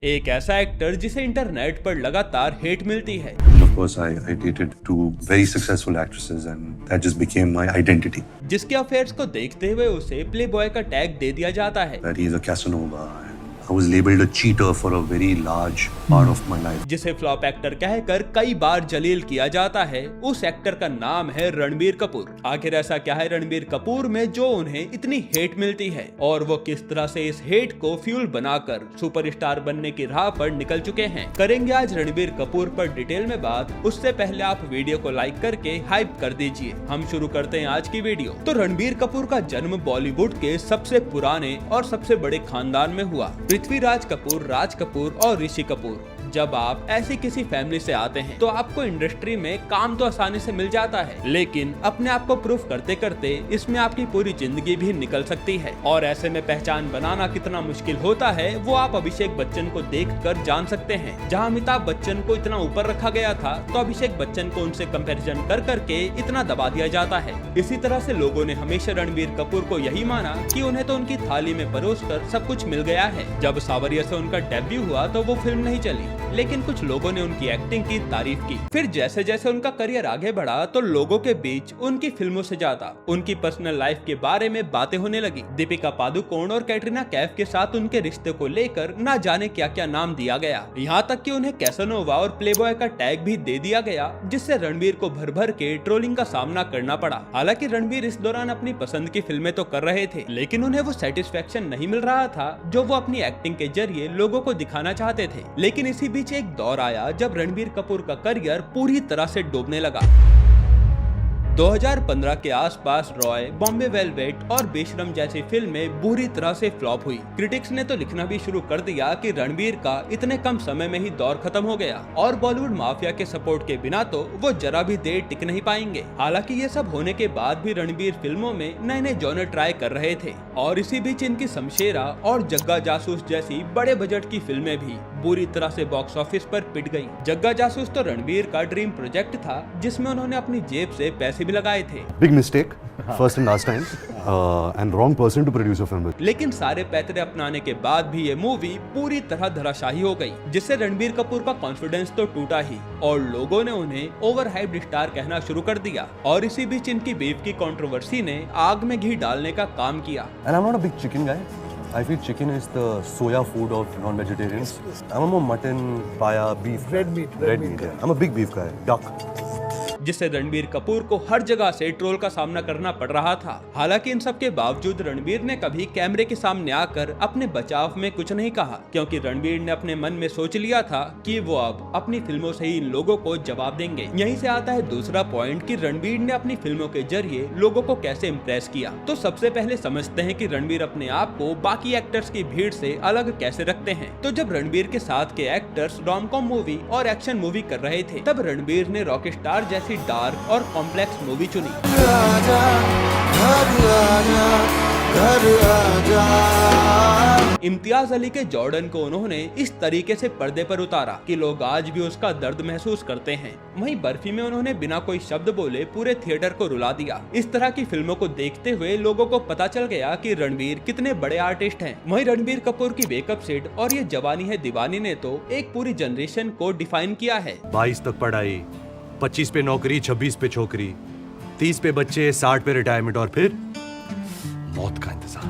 एक ऐसा एक्टर जिसे इंटरनेट पर लगातार हेट मिलती है। Of course, I dated two very successful actresses, and that just became my identity. जिसके अफेयर्स को देखते हुए उसे प्ले बॉय का टैग दे दिया जाता है। That he is a Casanova, and I was labeled a cheater for a very large part of my life. जिसे फ्लॉप एक्टर कहकर कई बार जलील किया जाता है, उस एक्टर का नाम है रणबीर कपूर। आखिर ऐसा क्या है रणबीर कपूर में जो उन्हें इतनी हेट मिलती है और वो किस तरह से इस हेट को फ्यूल बनाकर सुपरस्टार बनने की राह पर निकल चुके हैं। करेंगे आज रणबीर कपूर पर डिटेल में बात। उससे पहले आप वीडियो को लाइक करके हाइप कर दीजिए। हम शुरू करते हैं आज की वीडियो। तो रणबीर कपूर का जन्म बॉलीवुड के सबसे पुराने और सबसे बड़े खानदान में हुआ। पृथ्वीराज कपूर, राज कपूर और ऋषि कपूर। जब आप ऐसी किसी फैमिली से आते हैं तो आपको इंडस्ट्री में काम तो आसानी से मिल जाता है, लेकिन अपने आप को प्रूफ करते करते इसमें आपकी पूरी जिंदगी भी निकल सकती है। और ऐसे में पहचान बनाना कितना मुश्किल होता है वो आप अभिषेक बच्चन को देखकर जान सकते हैं। जहां अमिताभ बच्चन को इतना ऊपर रखा गया था तो अभिषेक बच्चन को उनसे कंपैरिजन कर करके इतना दबा दिया जाता है। इसी तरह से लोगों ने हमेशा रणबीर कपूर को यही माना कि उन्हें तो उनकी थाली में परोसकर सब कुछ मिल गया है। जब सावरिया से उनका डेब्यू हुआ तो वो फिल्म नहीं चली, लेकिन कुछ लोगों ने उनकी एक्टिंग की तारीफ की। फिर जैसे जैसे उनका करियर आगे बढ़ा तो लोगों के बीच उनकी फिल्मों से ज्यादा उनकी पर्सनल लाइफ के बारे में बातें होने लगी। दीपिका पादुकोण और कैटरीना कैफ के साथ उनके रिश्ते को लेकर ना जाने क्या क्या नाम दिया गया। यहाँ तक कि उन्हें कैसानोवा और प्लेबॉय का टैग भी दे दिया गया, जिससे रणबीर को भर भर के ट्रोलिंग का सामना करना पड़ा। हालांकि रणबीर इस दौरान अपनी पसंद की फिल्में तो कर रहे थे, लेकिन उन्हें वो सेटिस्फेक्शन नहीं मिल रहा था जो वो अपनी एक्टिंग के जरिए लोगों को दिखाना चाहते थे। लेकिन इसी बीच एक दौर आया जब रणबीर कपूर का करियर पूरी तरह से डूबने लगा। 2015 के आसपास रॉय, बॉम्बे वेलवेट और बेशरम जैसी फिल्में बुरी तरह से फ्लॉप हुई। क्रिटिक्स ने तो लिखना भी शुरू कर दिया कि रणबीर का इतने कम समय में ही दौर खत्म हो गया और बॉलीवुड माफिया के सपोर्ट के बिना तो वो जरा भी देर टिक नहीं पाएंगे। हालांकि ये सब होने के बाद भी रणबीर फिल्मों में नए नए जॉनर ट्राई कर रहे थे और इसी बीच इनकी शमशेरा और जग्गा जासूस जैसी बड़े बजट की फिल्में भी बुरी तरह से बॉक्स ऑफिस पर पिट गई। जग्गा जासूस तो रणबीर का ड्रीम प्रोजेक्ट था जिसमें उन्होंने अपनी जेब से पैसे भी लगाए थे। Big mistake, first and last time, and wrong person to produce a film with. लेकिन सारे पैतरे अपनाने के बाद भी ये मूवी पूरी तरह धराशायी हो गई, जिससे रणबीर कपूर का कॉन्फिडेंस तो टूटा ही और लोगों ने उन्हें ओवर हाइप्ड स्टार कहना शुरू कर दिया। और इसी बीच इनकी बीफ की कंट्रोवर्सी ने आग में घी डालने का काम किया। And I'm not a big chicken guy. I feel chicken is the soya food of non-vegetarians. I'm a more mutton, paya, beef. Red meat. Yeah. I'm a big beef guy. Duck. जिससे रणबीर कपूर को हर जगह से troll का सामना करना पड़ रहा था। हालांकि इन सब के बावजूद रणबीर ने कभी कैमरे के सामने आकर अपने बचाव में कुछ नहीं कहा, क्योंकि रणबीर ने अपने मन में सोच लिया था कि वो अब अपनी फिल्मों से ही इन लोगों को जवाब देंगे। यहीं से आता है दूसरा पॉइंट कि रणबीर ने अपनी फिल्मों के जरिए लोगों को कैसे इम्प्रेस किया। तो सबसे पहले समझते हैं कि रणबीर अपने आप को बाकी एक्टर्स की भीड़ से अलग कैसे रखते हैं। तो जब रणबीर के साथ के एक्टर्स रोम-कॉम मूवी और एक्शन मूवी कर रहे थे, तब रणबीर ने रॉकस्टार जैसी डार्क और कॉम्प्लेक्स मूवी चुनी। इम्तियाज अली के जॉर्डन को उन्होंने इस तरीके से पर्दे पर उतारा कि लोग आज भी उसका दर्द महसूस करते हैं। वहीं बर्फी में उन्होंने बिना कोई शब्द बोले पूरे थिएटर को रुला दिया। इस तरह की फिल्मों को देखते हुए लोगों को पता चल गया कि रणबीर कितने बड़े आर्टिस्ट हैं। वहीं रणबीर कपूर की वेकअप सेट और ये जवानी है दीवानी ने तो एक पूरी जनरेशन को डिफाइन किया है। 22 तक पढ़ाई, 25 पे नौकरी, 26 पे छोकरी, 30 पे बच्चे, 60 पे रिटायरमेंट और फिर मौत का इंतजार।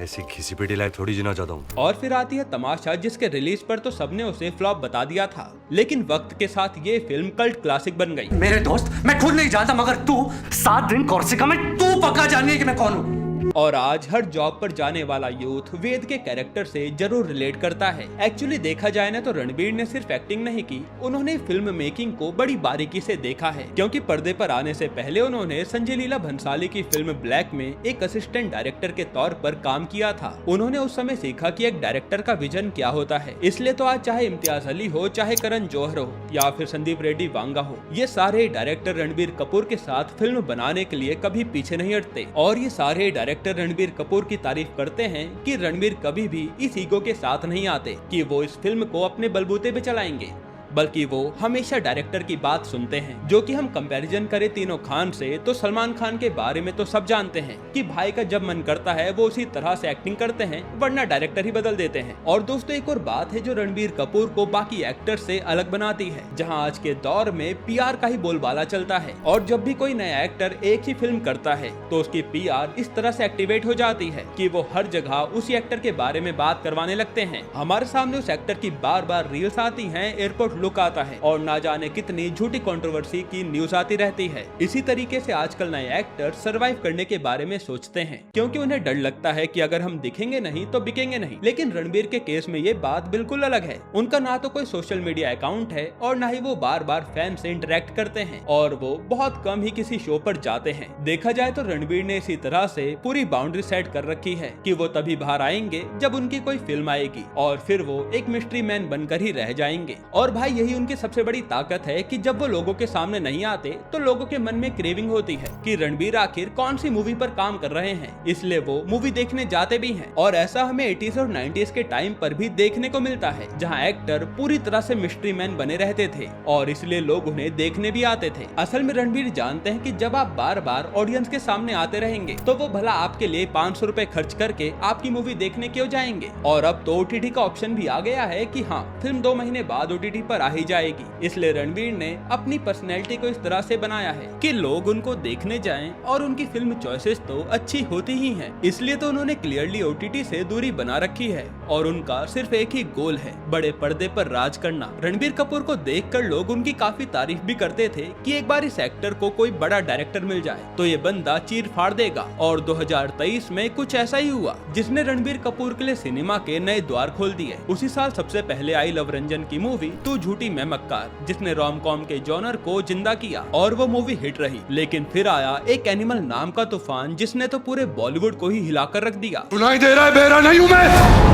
ऐसी घिसी पिटी लाइफ थोड़ी जीना चाहता हूँ। और फिर आती है तमाशा, जिसके रिलीज पर तो सबने उसे फ्लॉप बता दिया था, लेकिन वक्त के साथ ये फिल्म कल्ट क्लासिक बन गई। मेरे दोस्त, मैं खुद नहीं जानता मगर तू 7 दिन कोर्सिका में तू पक्का जानिए कि मैं कौन हूँ। और आज हर जॉब पर जाने वाला यूथ वेद के कैरेक्टर से जरूर रिलेट करता है। एक्चुअली देखा जाए ना तो रणबीर ने सिर्फ एक्टिंग नहीं की, उन्होंने फिल्म मेकिंग को बड़ी बारीकी से देखा है। क्योंकि पर्दे पर आने से पहले उन्होंने संजय लीला भंसाली की फिल्म ब्लैक में एक असिस्टेंट डायरेक्टर के तौर पर काम किया था। उन्होंने उस समय सीखा कि एक डायरेक्टर का विजन क्या होता है। इसलिए तो आज चाहे इम्तियाज अली हो, चाहे करण जौहर हो या फिर संदीप रेड्डी वांगा हो, ये सारे डायरेक्टर रणबीर कपूर के साथ फिल्म बनाने के लिए कभी पीछे नहीं हटते। और ये सारे डायरेक्टर रणबीर कपूर की तारीफ करते हैं कि रणबीर कभी भी इस ईगो के साथ नहीं आते कि वो इस फिल्म को अपने बलबूते पे चलाएंगे। बल्कि वो हमेशा डायरेक्टर की बात सुनते हैं। जो कि हम कंपैरिजन करें तीनों खान से तो सलमान खान के बारे में तो सब जानते हैं कि भाई का जब मन करता है वो उसी तरह से एक्टिंग करते हैं, वरना डायरेक्टर ही बदल देते हैं। और दोस्तों एक और बात है जो रणबीर कपूर को बाकी एक्टर से अलग बनाती है, जहां आज के दौर में पीआर का ही बोलबाला चलता है और जब भी कोई नया एक्टर एक ही फिल्म करता है तो उसकी पीआर इस तरह से एक्टिवेट हो जाती है कि वो हर जगह उसी एक्टर के बारे में बात करवाने लगते हैं। हमारे सामने उस एक्टर की बार बार रील्स आती हैं, एयरपोर्ट लुक आता है और ना जाने कितनी झूठी कंट्रोवर्सी की न्यूज आती रहती है। इसी तरीके से आजकल नए एक्टर सरवाइव करने के बारे में सोचते हैं क्योंकि उन्हें डर लगता है कि अगर हम दिखेंगे नहीं तो बिकेंगे नहीं। लेकिन रणबीर के केस में ये बात बिल्कुल अलग है। उनका ना तो कोई सोशल मीडिया अकाउंट है और ना ही वो बार बार फैन से इंटरेक्ट करते हैं और वो बहुत कम ही किसी शो पर जाते हैं। देखा जाए तो रणबीर ने इसी तरह से पूरी बाउंड्री सेट कर रखी है कि वो तभी बाहर आएंगे जब उनकी कोई फिल्म आएगी और फिर वो एक मिस्ट्री मैन बनकर ही रह जाएंगे। और भाई यही उनकी सबसे बड़ी ताकत है कि जब वो लोगों के सामने नहीं आते तो लोगों के मन में क्रेविंग होती है कि रणबीर आखिर कौन सी मूवी पर काम कर रहे हैं, इसलिए वो मूवी देखने जाते भी हैं। और ऐसा हमें 80s और 90s के टाइम पर भी देखने को मिलता है जहां एक्टर पूरी तरह से मिस्ट्री मैन बने रहते थे और इसलिए लोग उन्हें देखने भी आते थे। असल में रणबीर जानते हैं कि जब आप बार बार ऑडियंस के सामने आते रहेंगे तो वो भला आपके लिए 500 रुपए खर्च करके आपकी मूवी देखने क्यों जाएंगे। और अब तो OTT का ऑप्शन भी आ गया है कि हाँ, फिल्म 2 महीने बाद OTT पर आ ही जाएगी। इसलिए रणबीर ने अपनी पर्सनैलिटी को इस तरह से बनाया है कि लोग उनको देखने जाएं और उनकी फिल्म चॉइसेस तो अच्छी होती ही हैं। इसलिए तो उन्होंने क्लियरली OTT से दूरी बना रखी है और उनका सिर्फ एक ही गोल है, बड़े पर्दे पर राज करना। रणबीर कपूर को देखकर लोग उनकी काफी तारीफ भी करते थे कि एक बार इस एक्टर को कोई बड़ा डायरेक्टर मिल जाए तो ये बंदा चीर फाड़ देगा। और 2023 में कुछ ऐसा ही हुआ जिसने रणबीर कपूर के लिए सिनेमा के नए द्वार खोल दिए। उसी साल सबसे पहले आई लव रंजन की मूवी तू झूठी मैं मक्कार, जिसने रोम कॉम के जॉनर को जिंदा किया और वो मूवी हिट रही। लेकिन फिर आया एक एनिमल नाम का तूफान जिसने तो पूरे बॉलीवुड को ही हिलाकर रख दिया। सुनाई दे रहा है, बेरा नहीं हूं मैं।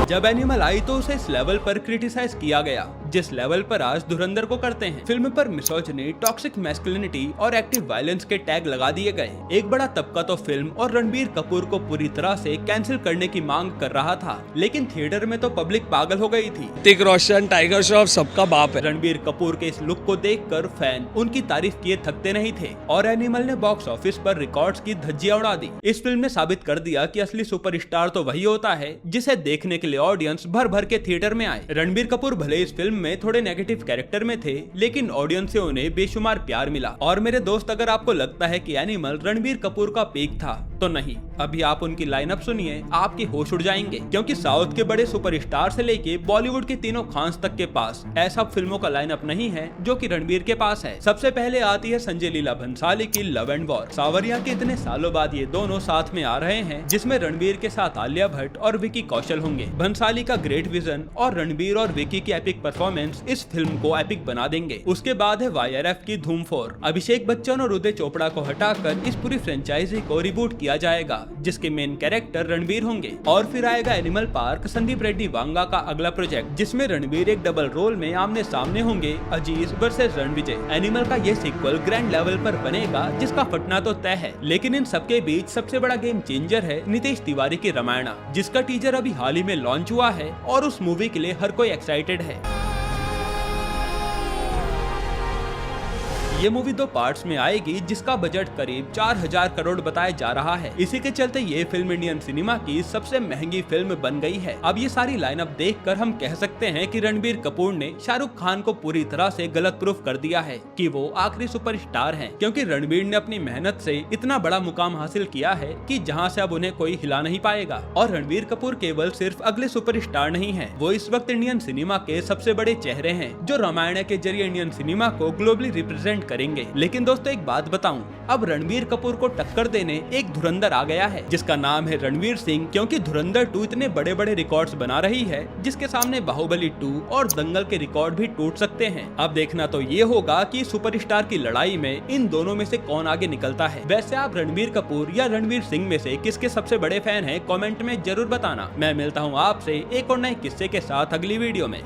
जब एनिमल आई तो उसे इस लेवल पर क्रिटिसाइज किया गया जिस लेवल पर आज धुरंधर को करते हैं। फिल्म पर मिसोजिनी, टॉक्सिक मैस्कुलिनिटी और एक्टिव वायलेंस के टैग लगा दिए गए। एक बड़ा तबका तो फिल्म और रणबीर कपूर को पूरी तरह से कैंसिल करने की मांग कर रहा था, लेकिन थिएटर में तो पब्लिक पागल हो गई थी। ऋतिक रोशन, टाइगर श्रॉफ सबका बाप है। रणबीर कपूर के इस लुक को देखकर फैन उनकी तारीफ किए थकते नहीं थे और एनिमल ने बॉक्स ऑफिस पर रिकॉर्ड्स की धज्जियां उड़ा दी। इस फिल्म ने साबित कर दिया कि असली सुपरस्टार तो वही होता है जिसे देखने के लिए ऑडियंस भर भर के थिएटर में आए। रणबीर कपूर भले इस फिल्म में थोड़े नेगेटिव कैरेक्टर में थे, लेकिन ऑडियंस से उन्हें बेशुमार प्यार मिला। और मेरे दोस्त, अगर आपको लगता है कि एनिमल रणबीर कपूर का पीक था तो नहीं, अभी आप उनकी लाइनअप सुनिए, आपके होश उड़ जाएंगे। क्योंकि साउथ के बड़े सुपरस्टार से लेके बॉलीवुड के तीनों खान्स तक के पास ऐसा फिल्मों का लाइनअप नहीं है जो कि रणबीर के पास है। सबसे पहले आती है संजय लीला भंसाली की लव एंड वॉर। सावरिया के इतने सालों बाद ये दोनों साथ में आ रहे हैं, जिसमें रणबीर के साथ आलिया भट्ट और विकी कौशल होंगे। भंसाली का ग्रेट विजन और रणबीर और विकी की एपिक परफॉर्मेंस इस फिल्म को एपिक बना देंगे। उसके बाद है YRF की धूम 4। अभिषेक बच्चन और उदय चोपड़ा को हटाकर इस पूरी फ्रेंचाइजी को रिबूट किया जाएगा, जिसके मेन कैरेक्टर रणबीर होंगे। और फिर आएगा एनिमल पार्क, संदीप रेड्डी वांगा का अगला प्रोजेक्ट, जिसमें रणबीर एक डबल रोल में आमने सामने होंगे, अजीज वर्सेस रणविजय। एनिमल का ये सीक्वल ग्रैंड लेवल पर बनेगा, जिसका फटना तो तय है। लेकिन इन सबके बीच सबसे बड़ा गेम चेंजर है नीतीश तिवारी की रामायणा, जिसका टीजर अभी हाल ही में लॉन्च हुआ है और उस मूवी के लिए हर कोई एक्साइटेड है। ये मूवी 2 पार्ट्स में आएगी, जिसका बजट करीब 4000 करोड़ बताया जा रहा है। इसी के चलते ये फिल्म इंडियन सिनेमा की सबसे महंगी फिल्म बन गई है। अब ये सारी लाइनअप देखकर हम कह सकते हैं कि रणबीर कपूर ने शाहरुख खान को पूरी तरह से गलत प्रूफ कर दिया है कि वो आखिरी सुपरस्टार हैं, क्योंकि रणबीर ने अपनी मेहनत से इतना बड़ा मुकाम हासिल किया है कि जहां से अब उन्हें कोई हिला नहीं पाएगा। और रणबीर कपूर केवल सिर्फ अगले सुपरस्टार नहीं है, वो इस वक्त इंडियन सिनेमा के सबसे बड़े चेहरे हैं, जो रामायण के जरिए इंडियन सिनेमा को ग्लोबली रिप्रेजेंट करेंगे। लेकिन दोस्तों एक बात बताऊं, अब रणबीर कपूर को टक्कर देने एक धुरंधर आ गया है, जिसका नाम है रणवीर सिंह। क्योंकि धुरंधर 2 इतने बड़े बड़े रिकॉर्ड्स बना रही है, जिसके सामने बाहुबली 2 और दंगल के रिकॉर्ड भी टूट सकते हैं। अब देखना तो ये होगा कि सुपरस्टार की लड़ाई में इन दोनों में से कौन आगे निकलता है। वैसे आप रणबीर कपूर या रणवीर सिंह में से किसके सबसे बड़े फैन हैं, कमेंट में जरूर बताना। मैं मिलता हूँ आपसे एक और नए किस्से के साथ अगली वीडियो में।